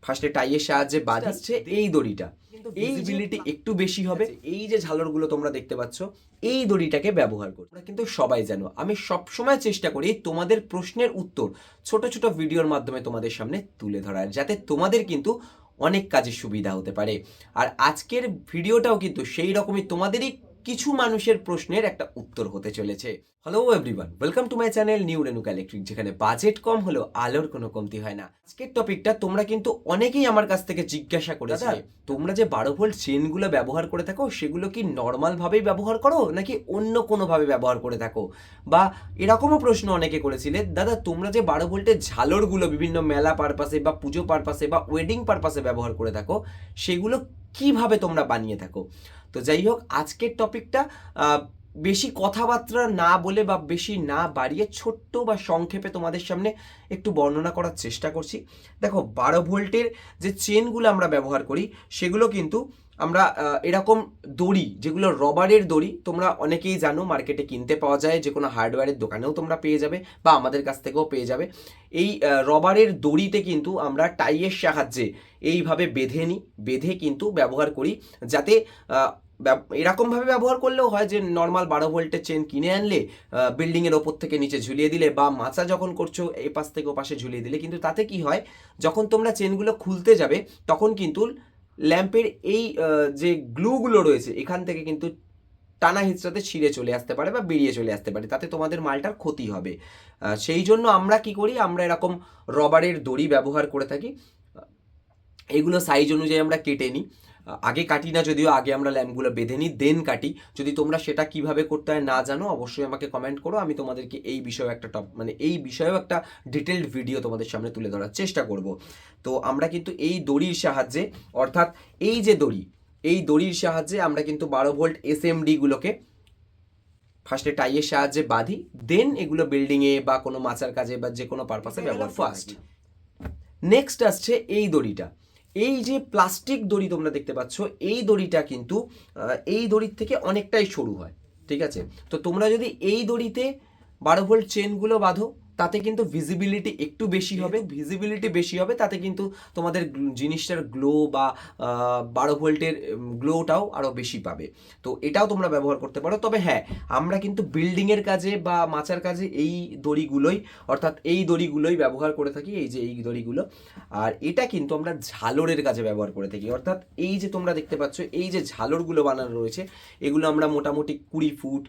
ফার্স্টে টাইয়ের সাহায্যে বাঁধছে এই দড়িটা, এই ভিজিবিলিটি একটু বেশি হবে। এই যে ঝালরগুলো তোমরা দেখতে পাচ্ছ, এই দড়িটাকে ব্যবহার করো। তোমরা কিন্তু সবাই জানো আমি সবসময় চেষ্টা করি তোমাদের প্রশ্নের উত্তর ছোট ছোট ভিডিওর মাধ্যমে তোমাদের সামনে তুলে ধরার, যাতে তোমাদের কিন্তু অনেক কাজে সুবিধা হতে পারে। আর আজকের ভিডিওটাও কিন্তু সেই রকমই তোমাদেরই কিছু মানুষের প্রশ্নের একটা উত্তর হতে চলেছে। Hello everyone, welcome to my channel new Renuka electric, যেখানে বাজেট কম হলেও আলোর কোনো কমতি হয় না। আজকের টপিকটা তোমরা কিন্তু অনেকেই আমার কাছ থেকে জিজ্ঞাসা করেছে, তোমরা যে 12 ভোল্ট চেনগুলো ব্যবহার করে থাকো সেগুলো কি নর্মাল ভাবেই ব্যবহার করো নাকি অন্য কোনো ভাবে ব্যবহার করে থাকো? বা এরকমও প্রশ্ন অনেকে করেছিলে, দাদা তোমরা যে 12 ভোল্টের ঝালরগুলো বিভিন্ন মেলা পারপাসে বা পুজো পারপাসে বা ওয়েডিং পারপাসে ব্যবহার করে থাকো, সেগুলো কিভাবে তোমরা বানিয়ে থাকো? তো যাই হোক, আজকের টপিকটা বেশি কথাবার্তা না বলে বা বেশি না বাড়িয়ে ছোট্ট বা সংক্ষেপে তোমাদের সামনে একটু বর্ণনা করার চেষ্টা করছি। দেখো, 12 ভোল্টের যে চেনগুলো আমরা ব্যবহার করি সেগুলো কিন্তু আমরা এরকম দড়ি, যেগুলো রবারের দড়ি, তোমরা অনেকেই জানো মার্কেটে কিনতে পাওয়া যায়, যে কোনো হার্ডওয়্যারের দোকানেও তোমরা পেয়ে যাবে বা আমাদের কাছ থেকেও পেয়ে যাবে। এই রবারের দড়িতে কিন্তু আমরা টাইয়ের সাহায্যে এইভাবে বেঁধে কিন্তু ব্যবহার করি, যাতে এরকমভাবে ব্যবহার করলেও হয় যে নর্মাল 12 ভোল্টের চেন কিনে আনলে বিল্ডিংয়ের ওপর থেকে নিচে ঝুলিয়ে দিলে বা মাচা যখন করছো এই পাশ থেকে ও পাশে ঝুলিয়ে দিলে, কিন্তু তাতে কি হয়, যখন তোমরা চেনগুলো খুলতে যাবে তখন কিন্তু ল্যাম্পের এই যে গ্লুগুলো রয়েছে এখান থেকে কিন্তু টানা হিচড়াতে ছিঁড়ে চলে আসতে পারে বা বেরিয়ে চলে আসতে পারে, তাতে তোমাদের মালটার ক্ষতি হবে। সেই জন্য আমরা কি করি, আমরা এরকম রবারের দড়ি ব্যবহার করে থাকি। এগুলো সাইজ অনুযায়ী আমরা কেটে নিই, আগে কাটি না, যদিও আগে আমরা ল্যাম্পগুলো বেঁধে নিই দেন কাটি। যদি তোমরা সেটা কিভাবে করতে হয় না জানো, অবশ্যই আমাকে কমেন্ট করো, আমি তোমাদেরকে এই বিষয়ে একটা এই বিষয়েও একটা ডিটেলড ভিডিও তোমাদের সামনে তুলে ধরার চেষ্টা করব। তো আমরা কিন্তু এই দড়ির সাহায্যে, অর্থাৎ এই যে দড়ি, এই দড়ির সাহায্যে আমরা কিন্তু 12 ভোল্ট এসএমডিগুলোকে ফার্স্টে টাইয়ের সাহায্যে বাঁধি, দেন এগুলো বিল্ডিংয়ে বা কোনো মাচার কাজে বা যে কোনো পারপাসে ব্যবহার ফার্স্ট। নেক্সট আসছে এই দড়িটা, এই যে প্লাস্টিক দড়ি তোমরা দেখতে পাচ্ছ, এই দড়িটা কিন্তু এই দড়ির থেকে অনেকটাই সরু হয়, ঠিক আছে? তো তোমরা যদি এই দড়িতে 12 ভোল্ট চেনগুলো বাঁধো, তাতে কিন্তু ভিজিবিলিটি একটু বেশি হবে, তাতে কিন্তু তোমাদের জিনিসটার গ্লো বা 12 ভোল্টের গ্লোটাও আরও বেশি পাবে। তো এটাও তোমরা ব্যবহার করতে পারো। তবে হ্যাঁ, আমরা কিন্তু বিল্ডিংয়ের কাজে বা মাচার কাজে এই দড়িগুলোই, অর্থাৎ এই দড়িগুলোই ব্যবহার করে থাকি, এই যে এই দড়িগুলো। আর এটা কিন্তু আমরা ঝালরের কাজে ব্যবহার করে থাকি, অর্থাৎ এই যে তোমরা দেখতে পাচ্ছ এই যে ঝালরগুলো বানানো রয়েছে, এগুলো আমরা মোটামুটি 20 ফুট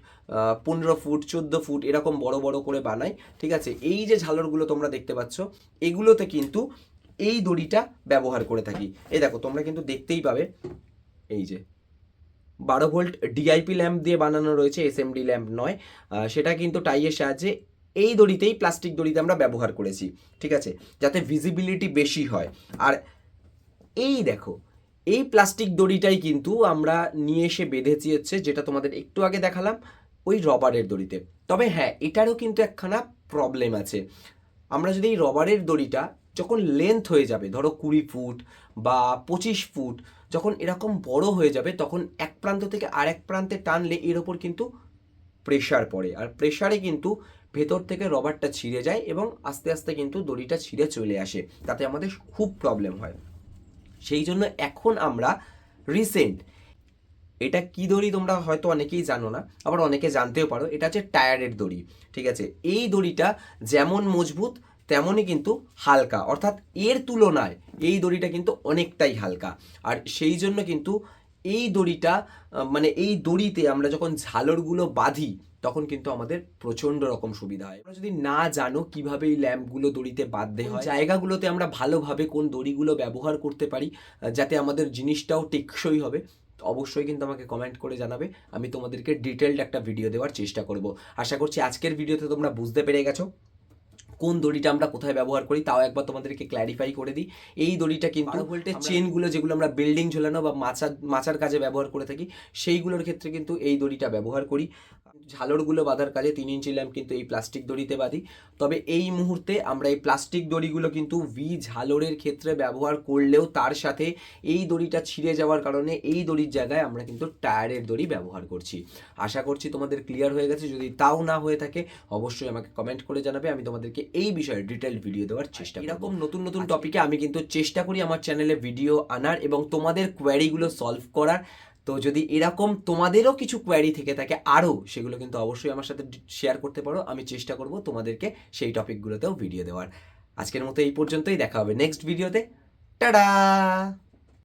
15 ফুট 14 ফুট এরকম বড় বড় করে বানাই, ঠিক আছে? এই যে ঝালরগুলো তোমরা দেখতে পাচ্ছ, এগুলোতে কিন্তু এই দড়িটা ব্যবহার করে থাকি। এই দেখো, তোমরা কিন্তু দেখতেই পাবে, এই যে 12 ভোল্ট ডিআইপি ল্যাম্প দিয়ে বানানো রয়েছে, এসএমডি ল্যাম্প নয়। সেটা কিন্তু টাইয়ের সাহায্যে এই দড়িতেই, প্লাস্টিক দড়িতে আমরা ব্যবহার করেছি, ঠিক আছে, যাতে ভিজিবিলিটি বেশি হয়। আর এই দেখো, এই প্লাস্টিক দড়িটাই কিন্তু আমরা নিয়ে এসে বেঁধেছি হচ্ছে, যেটা তোমাদের একটু আগে দেখালাম, ওই রবারের দড়িতে। তবে হ্যাঁ, এটারও কিন্তু একখানা প্রবলেম আছে। আমরা যদি এই রবারের দড়িটা যখন লেন্থ হয়ে যাবে, ধরো 20 ফুট বা 25 ফুট, যখন এরকম বড় হয়ে যাবে, তখন এক প্রান্ত থেকে আরেক প্রান্তে টানলে এর ওপর কিন্তু প্রেশার পড়ে, আর প্রেশারে কিন্তু ভেতর থেকে রবারটা ছিঁড়ে যায় এবং আস্তে আস্তে কিন্তু দড়িটা ছিঁড়ে চলে আসে, তাতে আমাদের খুব প্রবলেম হয়। সেই জন্য এখন আমরা রিসেন্ট, এটা কি দড়ি তোমরা হয়তো অনেকেই জানো না, আবার অনেকে জানতেও পারো, এটা হচ্ছে টায়ারের দড়ি, ঠিক আছে? এই দড়িটা যেমন মজবুত তেমনই কিন্তু হালকা, অর্থাৎ এর তুলনায় এই দড়িটা কিন্তু অনেকটাই হালকা। আর সেই জন্য কিন্তু এই দড়িটা মানে এই দড়িতে আমরা যখন ঝালরগুলো বাঁধি তখন কিন্তু আমাদের প্রচণ্ড রকম সুবিধা হয়। তোমরা যদি না জানো কিভাবে এই ল্যাম্পগুলো দড়িতে বাঁধতে হয়, জায়গাগুলোতে আমরা ভালোভাবে কোন দড়িগুলো ব্যবহার করতে পারি যাতে আমাদের জিনিসটাও টেকসই হবে, অবশ্যই কিন্তু আমাকে কমেন্ট করে জানাবে, আমি তোমাদেরকে ডিটেলড একটা ভিডিও দেওয়ার চেষ্টা করব। আশা করছি আজকের ভিডিওতে তোমরা বুঝতে পেরে গেছো কোন দড়িটা আমরা কোথায় ব্যবহার করি। তাও একবার তোমাদেরকে ক্ল্যারিফাই করে দিই, এই দড়িটা কিন্তু 12 ভোল্টের চেনগুলো যেগুলো আমরা বিল্ডিং ঝোলানো বা মাচার কাজে ব্যবহার করে থাকি, সেইগুলোর ক্ষেত্রে কিন্তু এই দড়িটা ব্যবহার করি। ঝালরগুলো বাঁধার কাজে 3 ইঞ্চি ল্যাম্প কিন্তু এই প্লাস্টিক দড়িতে বাঁধি। তবে এই মুহূর্তে আমরা এই প্লাস্টিক দড়িগুলো কিন্তু ঝালরের ক্ষেত্রে ব্যবহার করলেও তার সাথে এই দড়িটা ছিঁড়ে যাওয়ার কারণে এই দড়ির জায়গায় আমরা কিন্তু টায়ারের দড়ি ব্যবহার করছি। আশা করছি তোমাদের ক্লিয়ার হয়ে গেছে। যদি তাও না হয়ে থাকে অবশ্যই আমাকে কমেন্ট করে জানাবে, আমি তোমাদেরকে এই বিষয়ে ডিটেইল ভিডিও দেওয়ার চেষ্টা করি। এরকম নতুন নতুন টপিকে আমি কিন্তু চেষ্টা করি আমার চ্যানেলে ভিডিও আনার এবং তোমাদের কোয়ারিগুলো সলভ করার। তো যদি এরকম তোমাদেরও কিছু কোয়ারি থেকে থাকে আরও, সেগুলো কিন্তু অবশ্যই আমার সাথে শেয়ার করতে পারো। আমি চেষ্টা করব তোমাদেরকে সেই টপিকগুলোতেও ভিডিও দেওয়ার। আজকের মতো এই পর্যন্তই, দেখা হবে নেক্সট ভিডিওতে। টাটা।